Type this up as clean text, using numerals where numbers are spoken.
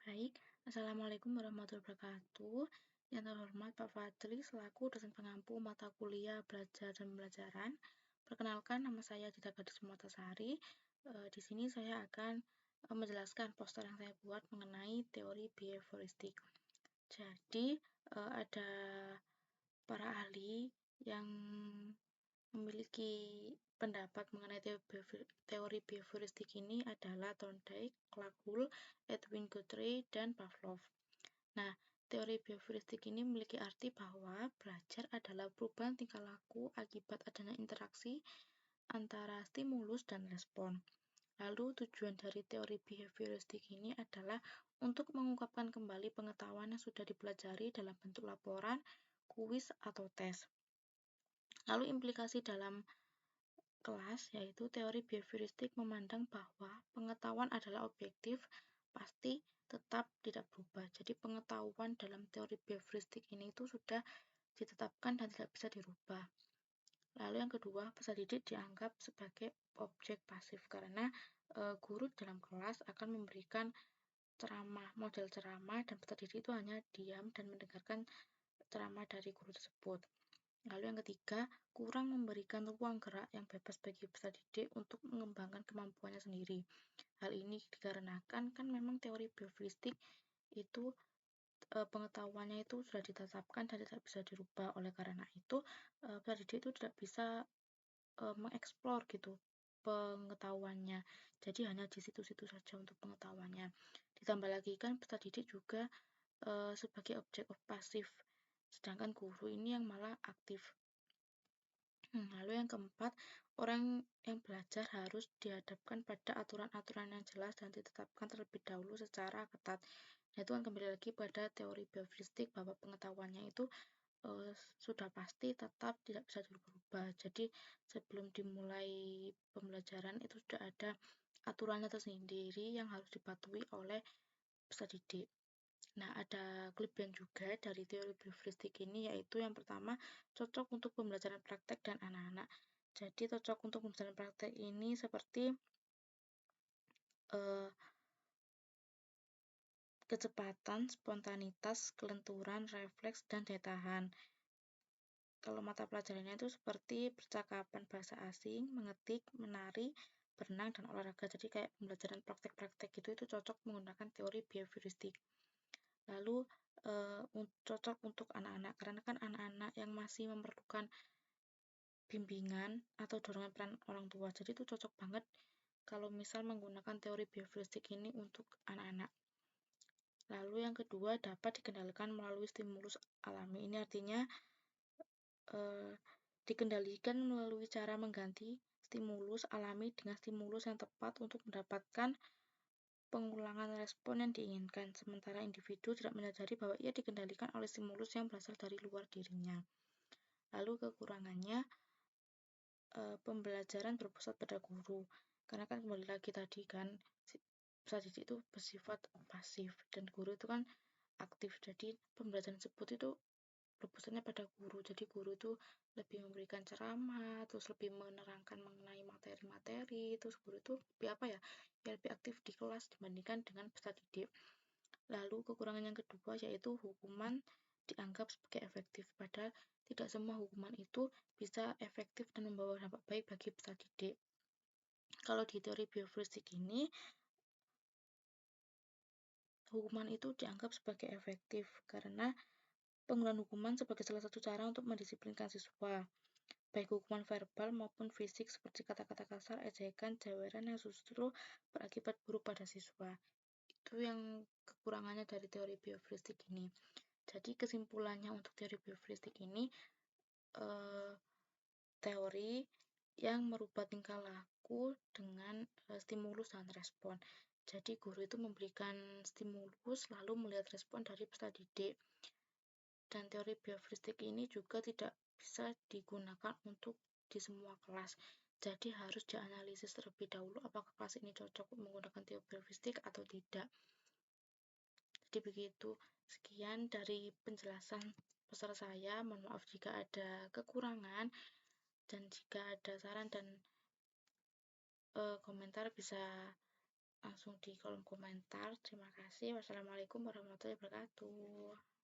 Baik, Assalamualaikum warahmatullahi wabarakatuh. Yang terhormat Pak Fadli selaku dosen pengampu mata kuliah belajar dan pembelajaran. Perkenalkan, nama saya Dita Gadis Permatasari. Di sini saya akan menjelaskan poster yang saya buat mengenai teori behavioristik. Jadi, ada para ahli yang memiliki pendapat mengenai teori behavioristik ini adalah Thorndike, Clark Hull, Edwin Guthrie, dan Pavlov. Nah, teori behavioristik ini memiliki arti bahwa belajar adalah perubahan tingkah laku akibat adanya interaksi antara stimulus dan respon. Lalu tujuan dari teori behavioristik ini adalah untuk mengungkapkan kembali pengetahuan yang sudah dipelajari dalam bentuk laporan, kuis, atau tes. Lalu implikasi dalam kelas yaitu teori behavioristik memandang bahwa pengetahuan adalah objektif, pasti, tetap, tidak berubah. Jadi pengetahuan dalam teori behavioristik ini itu sudah ditetapkan dan tidak bisa dirubah. Lalu yang kedua, peserta didik dianggap sebagai objek pasif karena guru dalam kelas akan memberikan model ceramah, dan peserta didik itu hanya diam dan mendengarkan ceramah dari guru tersebut. Lalu yang ketiga, kurang memberikan ruang gerak yang bebas bagi peserta didik untuk mengembangkan kemampuannya sendiri. Hal ini dikarenakan kan memang teori behavioristik itu pengetahuannya itu sudah ditetapkan dan tidak bisa dirubah. Oleh karena itu, peserta didik itu tidak bisa mengeksplor gitu pengetahuannya. Jadi hanya di situ-situ saja untuk pengetahuannya. Ditambah lagi kan peserta didik juga sebagai objek pasif, sedangkan guru ini yang malah aktif. Lalu yang keempat, orang yang belajar harus dihadapkan pada aturan-aturan yang jelas dan ditetapkan terlebih dahulu secara ketat. Nah, itu kan kembali lagi pada teori behavioristik bahwa pengetahuannya itu sudah pasti tetap tidak bisa berubah. Jadi sebelum dimulai pembelajaran itu sudah ada aturannya tersendiri yang harus dipatuhi oleh peserta didik. Nah, ada kelebihan juga dari teori behavioristik ini, yaitu yang pertama, cocok untuk pembelajaran praktek dan anak-anak. Jadi, cocok untuk pembelajaran praktek ini seperti kecepatan, spontanitas, kelenturan, refleks, dan daya tahan. Kalau mata pelajarannya itu seperti percakapan bahasa asing, mengetik, menari, berenang, dan olahraga. Jadi kayak pembelajaran praktek-praktek gitu, itu cocok menggunakan teori behavioristik. Lalu cocok untuk anak-anak, karena kan anak-anak yang masih memerlukan bimbingan atau dorongan peran orang tua. Jadi itu cocok banget kalau misal menggunakan teori behavioristik ini untuk anak-anak. Lalu yang kedua, dapat dikendalikan melalui stimulus alami. Ini artinya dikendalikan melalui cara mengganti stimulus alami dengan stimulus yang tepat untuk mendapatkan pengulangan respon yang diinginkan, sementara individu tidak menyadari bahwa ia dikendalikan oleh stimulus yang berasal dari luar dirinya. Lalu kekurangannya, pembelajaran berpusat pada guru, karena kan kembali lagi tadi kan peserta didik itu bersifat pasif dan guru itu kan aktif. Jadi pembelajaran tersebut itu berpusatnya pada guru. Jadi guru itu lebih memberikan ceramah, terus lebih menerangkan mengenai materi-materi, terus guru itu lebih apa ya, lebih aktif di kelas dibandingkan dengan peserta didik. Lalu kekurangan yang kedua yaitu hukuman dianggap sebagai efektif, padahal tidak semua hukuman itu bisa efektif dan membawa dampak baik bagi peserta didik. Kalau di teori behavioristik ini, hukuman itu dianggap sebagai efektif karena penggunaan hukuman sebagai salah satu cara untuk mendisiplinkan siswa, baik hukuman verbal maupun fisik seperti kata-kata kasar, ejekan, jeweran yang justru berakibat buruk pada siswa. Itu yang kekurangannya dari teori behavioristik ini. Jadi kesimpulannya untuk teori behavioristik ini, teori yang merubah tingkah laku dengan stimulus dan respon. Jadi guru itu memberikan stimulus lalu melihat respon dari peserta didik. Dan teori behavioristik ini juga tidak bisa digunakan untuk di semua kelas. Jadi harus dianalisis terlebih dahulu apakah kelas ini cocok menggunakan teori behavioristik atau tidak. Jadi begitu. Sekian dari penjelasan peserta saya. Mohon maaf jika ada kekurangan, dan jika ada saran dan komentar bisa langsung di kolom komentar. Terima kasih. Wassalamualaikum warahmatullahi wabarakatuh.